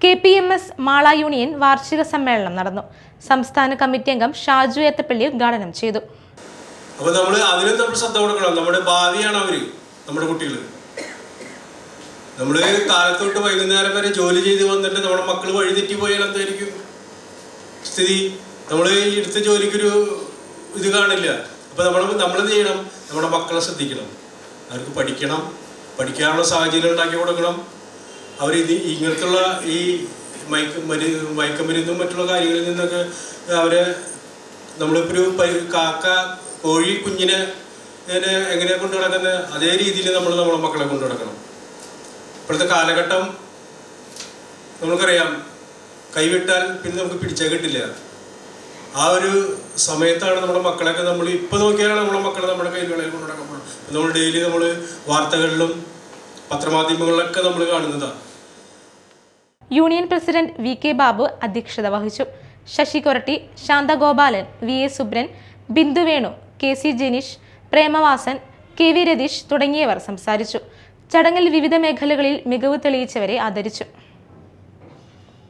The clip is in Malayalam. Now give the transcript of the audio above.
KPMS മാള യൂണിയൻ വാർഷിക സമ്മേളനം നടന്നു. സംസ്ഥാന കമ്മിറ്റി അംഗം ഷാജു ഏത്തപ്പള്ളി ഉദ്ഘാടനം ചെയ്തു. അപ്പോൾ നമ്മൾ അതിന് ശ്രദ്ധ കൊടുക്കണം. നമ്മുടെ ഭാവിയാണ് അവര്, നമ്മുടെ കുട്ടികൾ. നമ്മൾ കാലത്തോട്ട് വൈകുന്നേരം വരെ ജോലി ചെയ്ത് വന്നിട്ട് നമ്മുടെ മക്കൾ വഴിതെറ്റി പോയാൽ എന്തായിരിക്കും സ്ഥിതി? നമ്മൾ ഈ എടുത്ത ജോലിക്കൊരു ഇത് കാണില്ല. അപ്പോൾ നമ്മൾ എന്ത് ചെയ്യണം? നമ്മുടെ മക്കളെ ശ്രദ്ധിക്കണം. അവർക്ക് പഠിക്കാനുള്ള സാഹചര്യം ഉണ്ടാക്കി കൊടുക്കണം. അവർ ഇങ്ങനത്തുള്ള ഈ മയക്കുമരുന്നും മറ്റുള്ള കാര്യങ്ങളിൽ നിന്നൊക്കെ അവരെ നമ്മളിപ്പോൾ ഒരു കാക്ക കോഴി കുഞ്ഞിനെ എങ്ങനെയാണ് കൊണ്ടു നടക്കുന്നത് അതേ രീതിയിൽ നമ്മുടെ മക്കളെ കൊണ്ടു നടക്കണം. ഇപ്പോഴത്തെ കാലഘട്ടം നമുക്കറിയാം, കൈവിട്ടാൽ പിന്നെ നമുക്ക് പിടിച്ചാൽ കിട്ടില്ല. ആ ഒരു സമയത്താണ് നമ്മുടെ മക്കളൊക്കെ നമ്മൾ ഇപ്പോൾ നോക്കിയാലാണ് നമ്മുടെ മക്കളെ നമ്മുടെ കൈകളിൽ കൊണ്ടു നടക്കാൻ പോകുന്നത്. നമ്മൾ ഡെയിലി നമ്മൾ വാർത്തകളിലും പത്രമാധ്യമങ്ങളിലൊക്കെ നമ്മൾ കാണുന്നതാണ്. യൂണിയൻ പ്രസിഡന്റ് VK ബാബു അധ്യക്ഷത വഹിച്ചു. Sasi Koratty, ശാന്തഗോപാലൻ, VA Subran, Bindu Venu, KC Janeesh, പ്രേമവാസൻ, KV Ratheesh തുടങ്ങിയവർ സംസാരിച്ചു. ചടങ്ങിൽ വിവിധ മേഖലകളിൽ മികവ് തെളിയിച്ചവരെ ആദരിച്ചു.